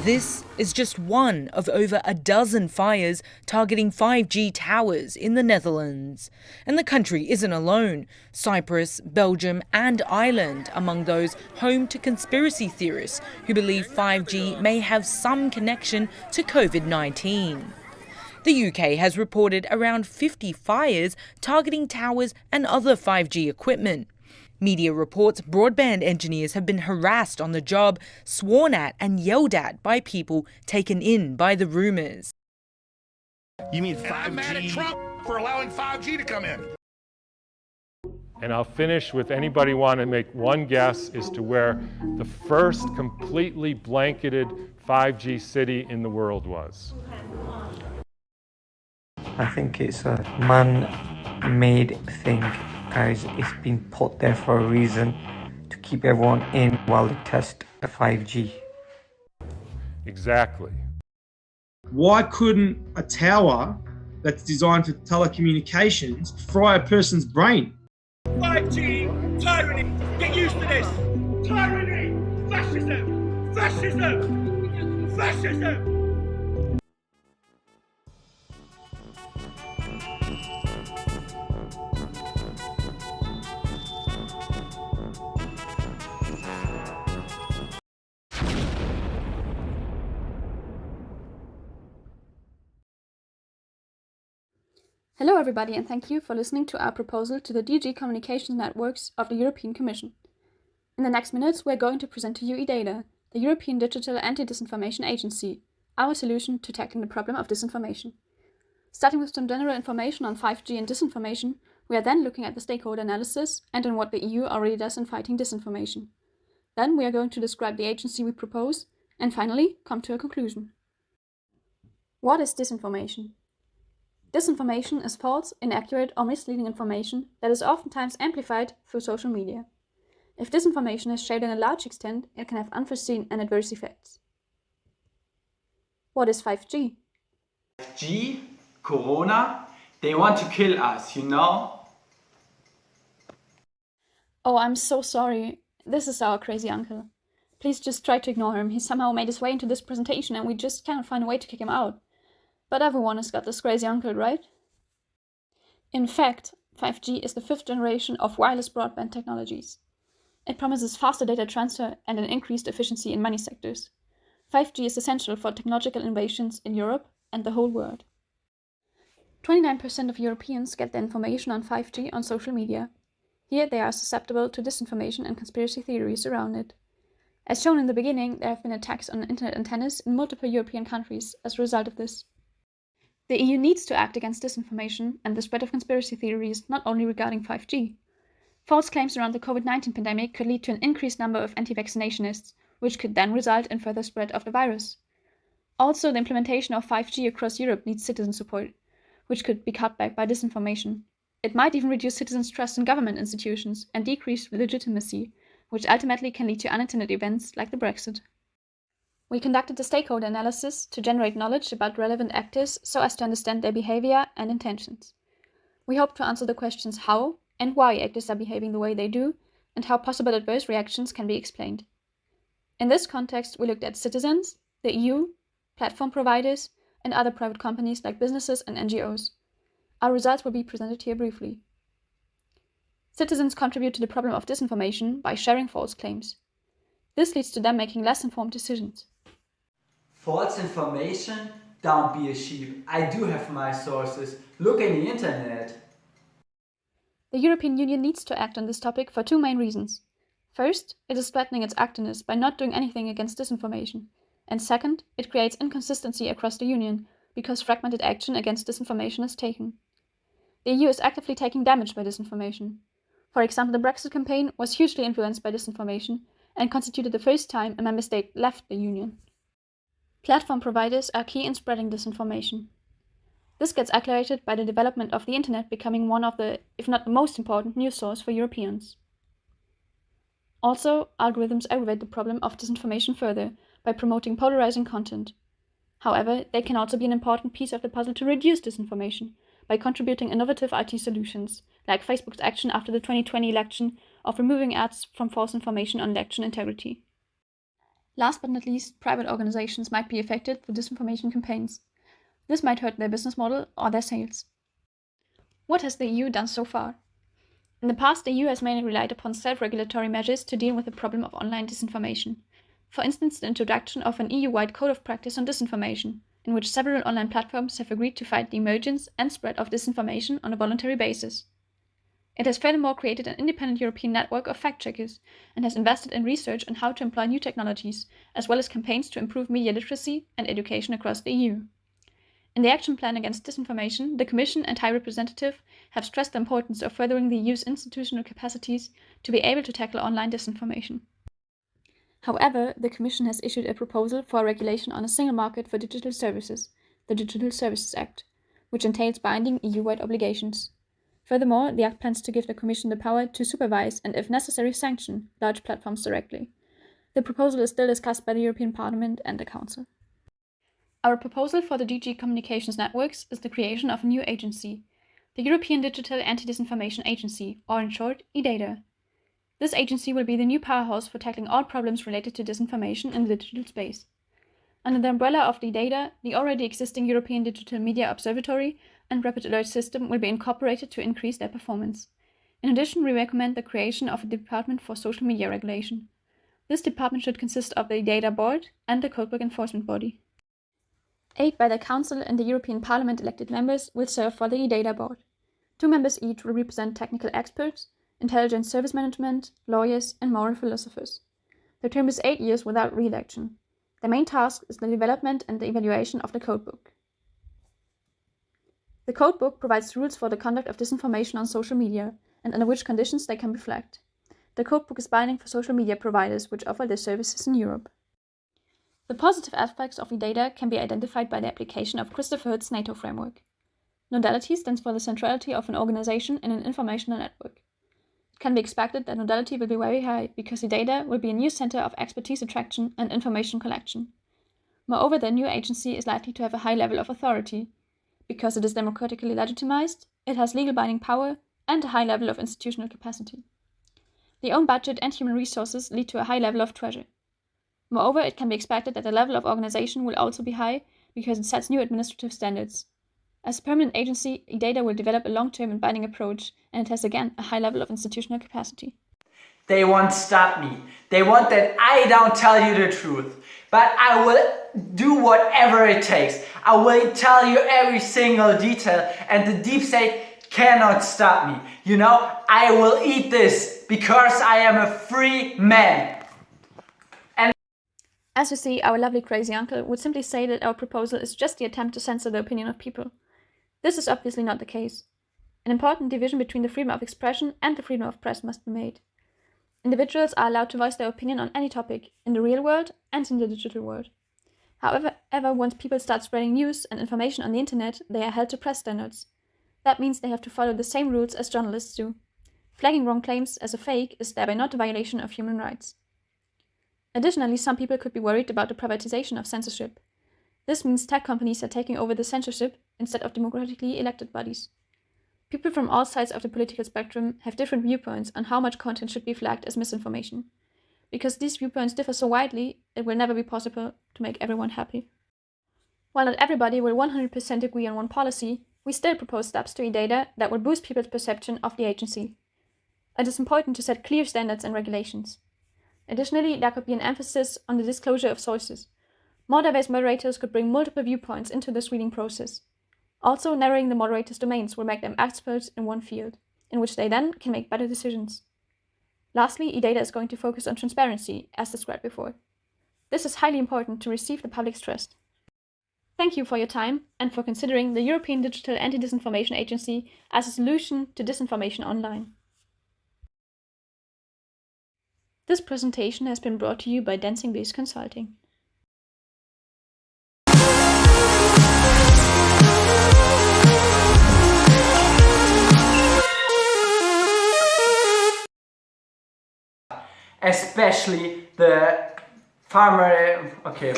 This is just one of over a dozen fires targeting 5G towers in the Netherlands. And the country isn't alone. Cyprus, Belgium and Ireland among those home to conspiracy theorists who believe 5G may have some connection to COVID-19. The UK has reported around 50 fires targeting towers and other 5G equipment. Media reports broadband engineers have been harassed on the job, sworn at and yelled at by people taken in by the rumours. You mean 5G? I'm mad at Trump for allowing 5G to come in. And I'll finish with anybody want to make one guess as to where the first completely blanketed 5G city in the world was. I think it's a man-made thing, guys. It's been put there for a reason, to keep everyone in while they test a 5G. Exactly. Why couldn't a tower that's designed for telecommunications fry a person's brain? 5G, tyranny, get used to this. Tyranny, fascism, fascism, fascism. Hello everybody, and thank you for listening to our proposal to the DG Communications Networks of the European Commission. In the next minutes, we're going to present to you EDADA, the European Digital Anti-Disinformation Agency, our solution to tackling the problem of disinformation. Starting with some general information on 5G and disinformation, we are then looking at the stakeholder analysis and on what the EU already does in fighting disinformation. Then we are going to describe the agency we propose, and finally come to a conclusion. What is disinformation? Disinformation is false, inaccurate, or misleading information that is oftentimes amplified through social media. If disinformation is shared in a large extent, it can have unforeseen and adverse effects. What is 5G? 5G, Corona, they want to kill us, you know? Oh, I'm so sorry. This is our crazy uncle. Please just try to ignore him. He somehow made his way into this presentation and we just can't find a way to kick him out. But everyone has got this crazy uncle, right? In fact, 5G is the 5th generation of wireless broadband technologies. It promises faster data transfer and an increased efficiency in many sectors. 5G is essential for technological innovations in Europe and the whole world. 29% of Europeans get their information on 5G on social media. Here they are susceptible to disinformation and conspiracy theories around it. As shown in the beginning, there have been attacks on internet antennas in multiple European countries as a result of this. The EU needs to act against disinformation and the spread of conspiracy theories not only regarding 5G. False claims around the COVID-19 pandemic could lead to an increased number of anti-vaccinationists, which could then result in further spread of the virus. Also, the implementation of 5G across Europe needs citizen support, which could be cut back by disinformation. It might even reduce citizens' trust in government institutions and decrease legitimacy, which ultimately can lead to unintended events like the Brexit. We conducted a stakeholder analysis to generate knowledge about relevant actors so as to understand their behavior and intentions. We hope to answer the questions how and why actors are behaving the way they do, and how possible adverse reactions can be explained. In this context, we looked at citizens, the EU, platform providers, and other private companies like businesses and NGOs. Our results will be presented here briefly. Citizens contribute to the problem of disinformation by sharing false claims. This leads to them making less informed decisions. False information? Don't be a sheep. I do have my sources. Look in the internet. The European Union needs to act on this topic for two main reasons. First, it is threatening its activeness by not doing anything against disinformation. And second, it creates inconsistency across the Union because fragmented action against disinformation is taken. The EU is actively taking damage by disinformation. For example, the Brexit campaign was hugely influenced by disinformation and constituted the first time a member state left the Union. Platform providers are key in spreading disinformation. This gets accelerated by the development of the internet becoming one of the, if not the most important, news source for Europeans. Also, algorithms aggravate the problem of disinformation further by promoting polarizing content. However, they can also be an important piece of the puzzle to reduce disinformation by contributing innovative IT solutions, like Facebook's action after the 2020 election of removing ads from false information on election integrity. Last but not least, private organizations might be affected through disinformation campaigns. This might hurt their business model or their sales. What has the EU done so far? In the past, the EU has mainly relied upon self-regulatory measures to deal with the problem of online disinformation. For instance, the introduction of an EU-wide code of practice on disinformation, in which several online platforms have agreed to fight the emergence and spread of disinformation on a voluntary basis. It has furthermore created an independent European network of fact-checkers and has invested in research on how to employ new technologies, as well as campaigns to improve media literacy and education across the EU. In the Action Plan against Disinformation, the Commission and High Representative have stressed the importance of furthering the EU's institutional capacities to be able to tackle online disinformation. However, the Commission has issued a proposal for a regulation on a single market for digital services, the Digital Services Act, which entails binding EU-wide obligations. Furthermore, the Act plans to give the Commission the power to supervise and, if necessary, sanction large platforms directly. The proposal is still discussed by the European Parliament and the Council. Our proposal for the DG Communications Networks is the creation of a new agency, the European Digital Anti-Disinformation Agency, or in short, EDADA. This agency will be the new powerhouse for tackling all problems related to disinformation in the digital space. Under the umbrella of the EDADA, the already existing European Digital Media Observatory and Rapid Alert System will be incorporated to increase their performance. In addition, we recommend the creation of a Department for Social Media Regulation. This department should consist of the EDADA Board and the Codebook Enforcement Body. 8 by the Council and the European Parliament elected members will serve for the EDADA Board. 2 members each will represent technical experts, intelligence service management, lawyers, and moral philosophers. The term is 8 years without re-election. The main task is the development and the evaluation of the Codebook. The Codebook provides rules for the conduct of disinformation on social media and under which conditions they can be flagged. The Codebook is binding for social media providers which offer their services in Europe. The positive aspects of EDADA can be identified by the application of Christopher Hood's NATO framework. Nodality stands for the centrality of an organization in an informational network. It can be expected that nodality will be very high because EDADA will be a new center of expertise attraction and information collection. Moreover, the new agency is likely to have a high level of authority. Because it is democratically legitimized, it has legal binding power and a high level of institutional capacity. The own budget and human resources lead to a high level of treasure. Moreover, it can be expected that the level of organization will also be high because it sets new administrative standards. As a permanent agency, EDADA will develop a long-term and binding approach, and it has again a high level of institutional capacity. They won't stop me. They want that I don't tell you the truth. But I will do whatever it takes. I will tell you every single detail, and the deep state cannot stop me. You know, I will eat this because I am a free man. As you see, our lovely crazy uncle would simply say that our proposal is just the attempt to censor the opinion of people. This is obviously not the case. An important division between the freedom of expression and the freedom of press must be made. Individuals are allowed to voice their opinion on any topic, in the real world and in the digital world. However, once people start spreading news and information on the internet, they are held to press standards. That means they have to follow the same rules as journalists do. Flagging wrong claims as a fake is thereby not a violation of human rights. Additionally, some people could be worried about the privatization of censorship. This means tech companies are taking over the censorship instead of democratically elected bodies. People from all sides of the political spectrum have different viewpoints on how much content should be flagged as misinformation. Because these viewpoints differ so widely, it will never be possible to make everyone happy. While not everybody will 100% agree on one policy, we still propose steps to EDADA that will boost people's perception of the agency. It is important to set clear standards and regulations. Additionally, there could be an emphasis on the disclosure of sources. More diverse moderators could bring multiple viewpoints into the screening process. Also, narrowing the moderators' domains will make them experts in one field, in which they then can make better decisions. Lastly, EDADA is going to focus on transparency, as described before. This is highly important to receive the public's trust. Thank you for your time and for considering the European Digital Anti-Disinformation Agency as a solution to disinformation online. This presentation has been brought to you by Dancing Bees Consulting. Especially the farmer, okay.